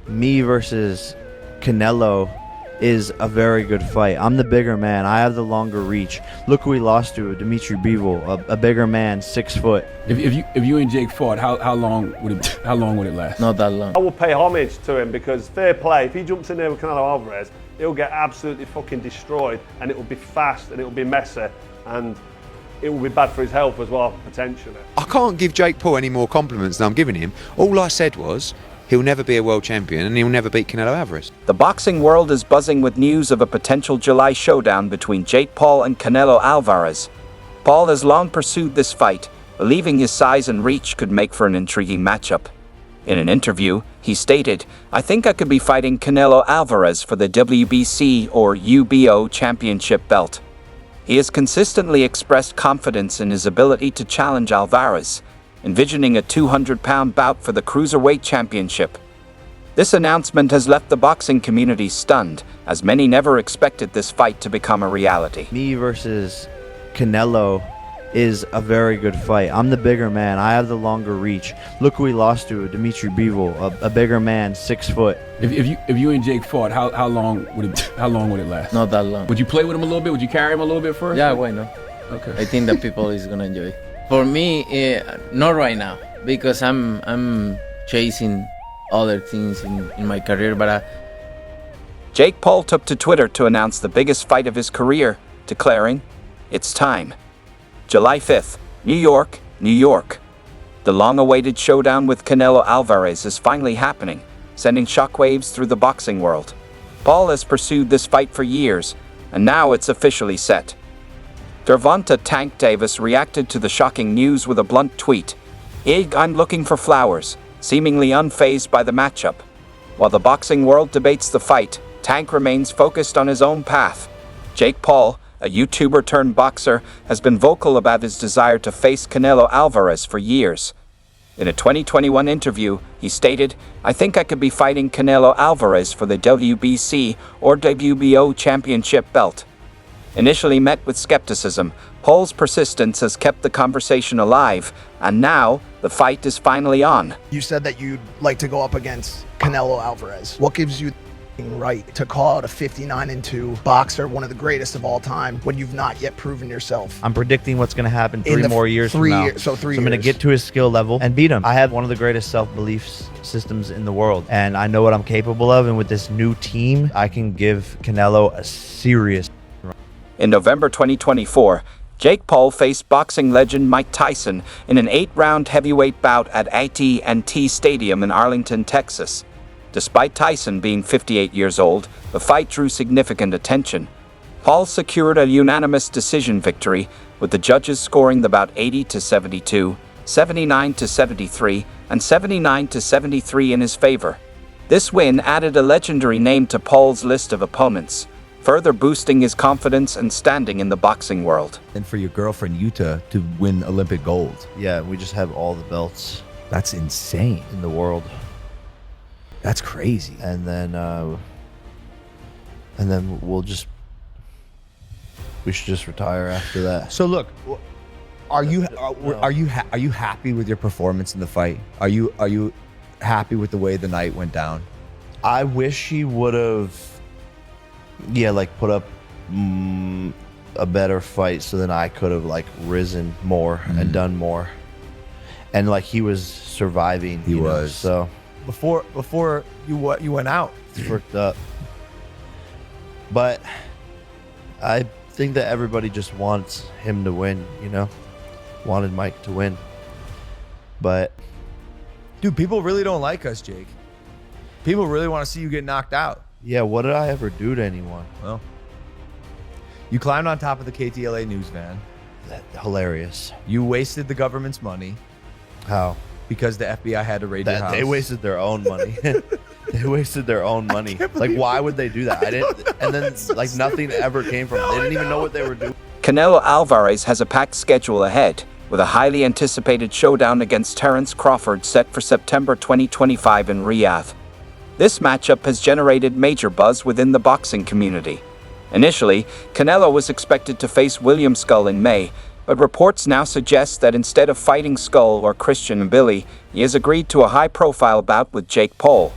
Me versus Canelo is a very good fight. I'm the bigger man. I have the longer reach. Look who he lost to, Dimitri Bivol, a bigger man, 6 foot. If you and Jake fought, how long would it last? Not that long. I will pay homage to him because fair play. If he jumps in there with Canelo Alvarez, he'll get absolutely fucking destroyed, and it will be fast and it will be messy, and it will be bad for his health as well, potentially. I can't give Jake Paul any more compliments than I'm giving him. All I said was, he'll never be a world champion and he'll never beat Canelo Alvarez. The boxing world is buzzing with news of a potential July showdown between Jake Paul and Canelo Alvarez. Paul has long pursued this fight, believing his size and reach could make for an intriguing matchup. In an interview, he stated, "I think I could be fighting Canelo Alvarez for the WBC or UBO championship belt." He has consistently expressed confidence in his ability to challenge Alvarez, envisioning a 200-pound bout for the Cruiserweight Championship. This announcement has left the boxing community stunned, as many never expected this fight to become a reality. Me versus Canelo is a very good fight. I'm the bigger man. I have the longer reach. Look who he lost to, Dimitri Bivol, a bigger man, 6 foot. If you and Jake fought, how long would it last? Not that long. Would you play with him a little bit? Would you carry him a little bit first? Yeah, why not? Okay. I think that people is gonna enjoy it. For me, not right now, because I'm chasing other things in my career, but Jake Paul took to Twitter to announce the biggest fight of his career, declaring, "It's time." July 5th, New York, New York. The long-awaited showdown with Canelo Alvarez is finally happening, sending shockwaves through the boxing world. Paul has pursued this fight for years, and now it's officially set. Gervonta Tank Davis reacted to the shocking news with a blunt tweet. "I'm looking for flowers," seemingly unfazed by the matchup. While the boxing world debates the fight, Tank remains focused on his own path. Jake Paul, a YouTuber turned boxer, has been vocal about his desire to face Canelo Alvarez for years. In a 2021 interview, he stated, "I think I could be fighting Canelo Alvarez for the WBC or WBO championship belt." Initially met with skepticism, Paul's persistence has kept the conversation alive, and now the fight is finally on. You said that you'd like to go up against Canelo Alvarez. What gives you the right to call out a 59-2 boxer, one of the greatest of all time, when you've not yet proven yourself? I'm predicting what's going to happen In 3 the more years three from now. years- so 3 I'm going to years. get to his skill level and beat him. I have one of the greatest self-belief systems in the world, and I know what I'm capable of, and with this new team, I can give Canelo a serious... In November 2024, Jake Paul faced boxing legend Mike Tyson in an 8-round heavyweight bout at AT&T Stadium in Arlington, Texas. Despite Tyson being 58 years old, the fight drew significant attention. Paul secured a unanimous decision victory, with the judges scoring the bout 80-72, 79-73, and 79-73 in his favor. This win added a legendary name to Paul's list of opponents, further boosting his confidence and standing in the boxing world. And for your girlfriend Yuta to win Olympic gold. Yeah, we just have all the belts That's insane. in the world. That's crazy. And then we should just retire after that. So look, are you happy with your performance in the fight? Are you happy with the way the night went down? I wish he would have, put up a better fight, so then I could have risen more and done more. And he was surviving. He was. So Before you went out. it's worked up. But I think that everybody just wants him to win. Wanted Mike to win. But Dude, people really don't like us, Jake. People really want to see you get knocked out. yeah, what did I ever do to anyone? Well, you climbed on top of the KTLA news van. Hilarious. You wasted the government's money How? because the FBI had to raid your That house. they wasted their own money. They wasted their own money. Why would they do that? I didn't. And then nothing ever came from it. They didn't even know what they were doing. Canelo Alvarez has a packed schedule ahead, with a highly anticipated showdown against Terence Crawford set for September 2025 in Riyadh. This matchup has generated major buzz within the boxing community. Initially, Canelo was expected to face William Skull in May, but reports now suggest that instead of fighting Skull or Christian Billy, he has agreed to a high-profile bout with Jake Paul.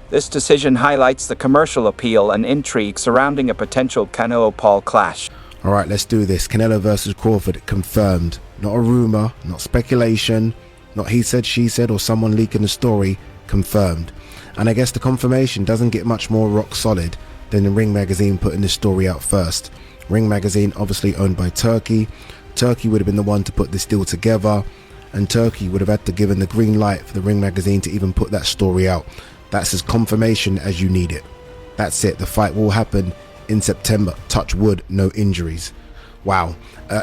This decision highlights the commercial appeal and intrigue surrounding a potential Canelo-Paul clash. All right, let's do this. Canelo versus Crawford, confirmed. Not a rumor, not speculation, not he said, she said, or someone leaking the story. Confirmed. And I guess the confirmation doesn't get much more rock solid than the Ring Magazine putting this story out first. Ring Magazine, obviously owned by Turkey. Turkey would have been the one to put this deal together, and Turkey would have had to given the green light for the Ring Magazine to even put that story out. That's as confirmation as you need it. That's it. The fight will happen in September. Touch wood, no injuries. Wow.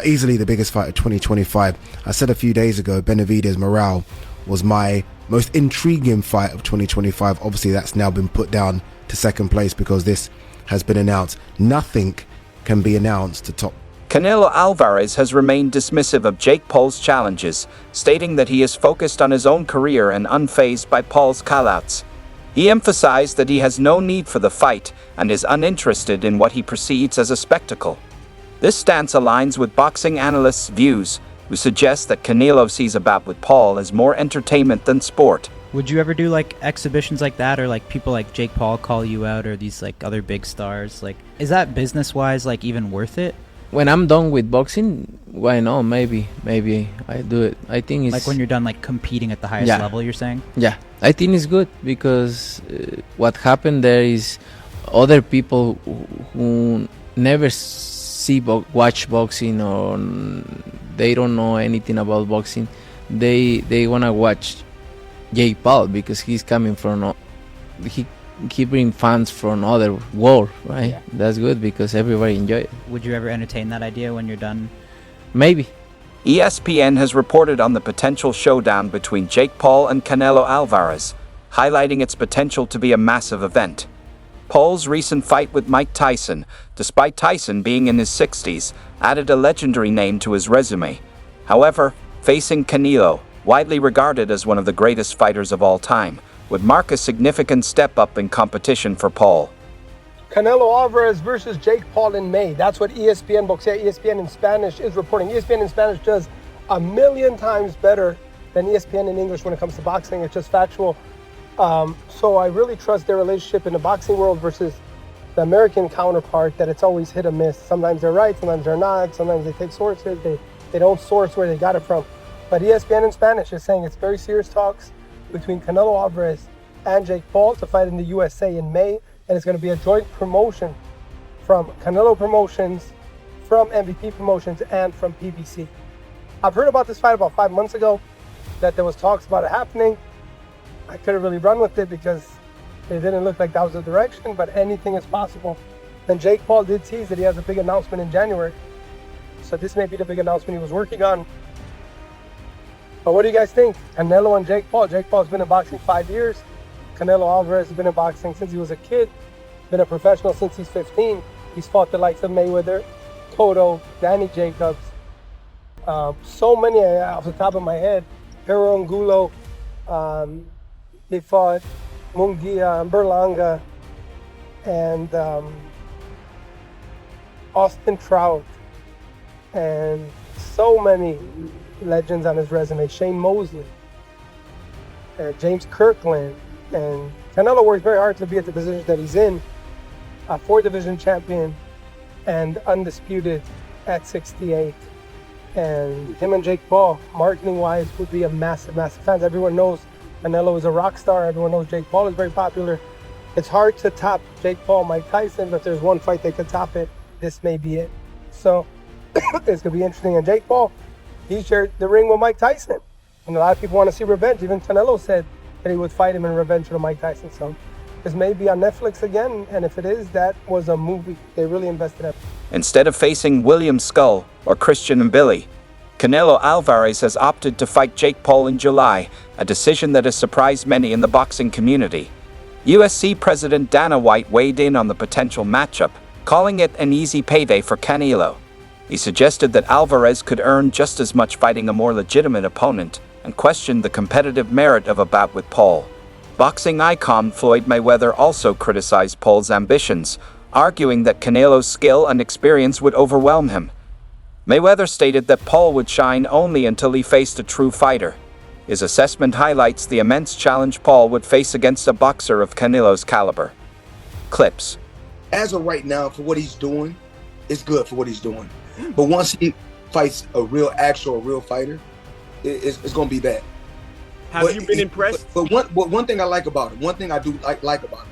Easily the biggest fight of 2025. I said a few days ago, Benavidez Morale was my most intriguing fight of 2025. Obviously, that's now been put down to second place because this has been announced. Nothing can be announced to top. Canelo Alvarez has remained dismissive of Jake Paul's challenges, stating that he is focused on his own career and unfazed by Paul's callouts. He emphasized that he has no need for the fight and is uninterested in what he perceives as a spectacle. This stance aligns with boxing analysts' views, who suggest that Canelo sees a bout with Paul as more entertainment than sport. Would you ever do like exhibitions like that, or like people like Jake Paul call you out, or these like other big stars? Like, is that business-wise like even worth it? When I'm done with boxing, why not? Maybe I do it. I think it's Like when you're done like competing at the highest level, you're saying? Yeah, I think it's good because what happened there is other people who never watch boxing, or they don't know anything about boxing, they wanna watch Jake Paul because he's coming from he bring fans from other world, right? Yeah. That's good because everybody enjoy it. Would you ever entertain that idea when you're done? Maybe. ESPN has reported on the potential showdown between Jake Paul and Canelo Alvarez, highlighting its potential to be a massive event. Paul's recent fight with Mike Tyson, despite Tyson being in his 60s, added a legendary name to his resume. However, facing Canelo, widely regarded as one of the greatest fighters of all time, would mark a significant step up in competition for Paul. Canelo Alvarez versus Jake Paul in May. That's what ESPN Boxea, ESPN in Spanish is reporting. ESPN in Spanish does 1,000,000 times better than ESPN in English when it comes to boxing. It's just factual. So I really trust their relationship in the boxing world versus the American counterpart, that it's always hit or miss. Sometimes they're right, sometimes they're not. Sometimes they take sources, they don't source where they got it from. But ESPN in Spanish is saying it's very serious talks between Canelo Alvarez and Jake Paul to fight in the USA in May. And it's going to be a joint promotion from Canelo Promotions, from MVP Promotions, and from PBC. I've heard about this fight about 5 months ago, that there was talks about it happening. I couldn't really run with it because it didn't look like that was the direction, but anything is possible. And Jake Paul did tease that he has a big announcement in January. So this may be the big announcement he was working on. But what do you guys think? Canelo and Jake Paul. Jake Paul's been in boxing 5 years. Canelo Alvarez has been in boxing since he was a kid, been a professional since he's 15. He's fought the likes of Mayweather, Cotto, Danny Jacobs, so many off the top of my head. Pero Angulo, he fought Munguia, Berlanga, and Austin Trout, and so many legends on his resume. Shane Mosley, James Kirkland. And Canelo works very hard to be at the position that he's in, a 4-division champion and undisputed at 68. And him and Jake Paul, marketing-wise, would be a massive, massive fan. Everyone knows Canelo is a rock star. Everyone knows Jake Paul is very popular. It's hard to top Jake Paul, Mike Tyson, but if there's one fight that could top it, this may be it. So it's going to be interesting. And Jake Paul, he shared the ring with Mike Tyson. And a lot of people want to see revenge. Even Canelo said that he would fight him in revenge for Mike Tyson. So this may be on Netflix again, and if it is, that was a movie. They really invested in. Instead of facing William Skull or Christian and Billy, Canelo Alvarez has opted to fight Jake Paul in July, a decision that has surprised many in the boxing community. USC President Dana White weighed in on the potential matchup, calling it an easy payday for Canelo. He suggested that Alvarez could earn just as much fighting a more legitimate opponent, and questioned the competitive merit of a bout with Paul. Boxing icon Floyd Mayweather also criticized Paul's ambitions, arguing that Canelo's skill and experience would overwhelm him. Mayweather stated that Paul would shine only until he faced a true fighter. His assessment highlights the immense challenge Paul would face against a boxer of Canelo's caliber. Clips. As of right now, for what he's doing, it's good for what he's doing. But once he fights a real fighter, it's going to be bad. Have you been impressed? But one thing I like about him, one thing I do like about him,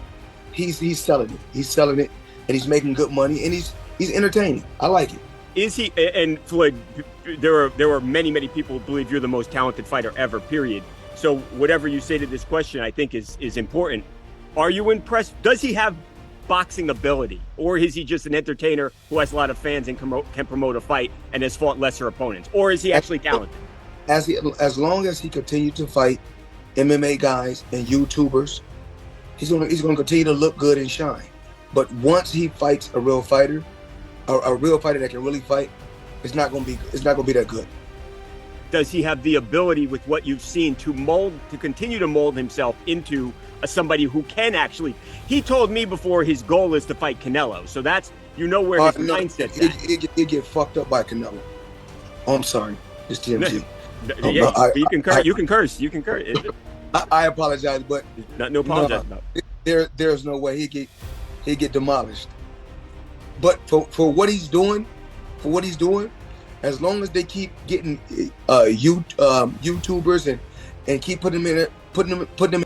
he's selling it. He's selling it, and he's making good money, and he's entertaining. I like it. Is he? And Floyd, there are many people who believe you're the most talented fighter ever. Period. So whatever you say to this question, I think is important. Are you impressed? Does he have boxing ability, or is he just an entertainer who has a lot of fans and can promote a fight and has fought lesser opponents, or is he actually talented? As long as he continues to fight MMA guys and YouTubers, he's gonna continue to look good and shine. But once he fights a real fighter that can really fight, it's not gonna be that good. Does he have the ability, with what you've seen, to continue to mold himself into somebody who can actually? He told me before his goal is to fight Canelo, so that's where his mindset's at. It get fucked up by Canelo. Oh, I'm sorry, it's TMZ. You can curse. You can curse. I apologize, but no apologize about it. There's no way he get demolished. But for what he's doing, as long as they keep getting YouTubers and keep putting them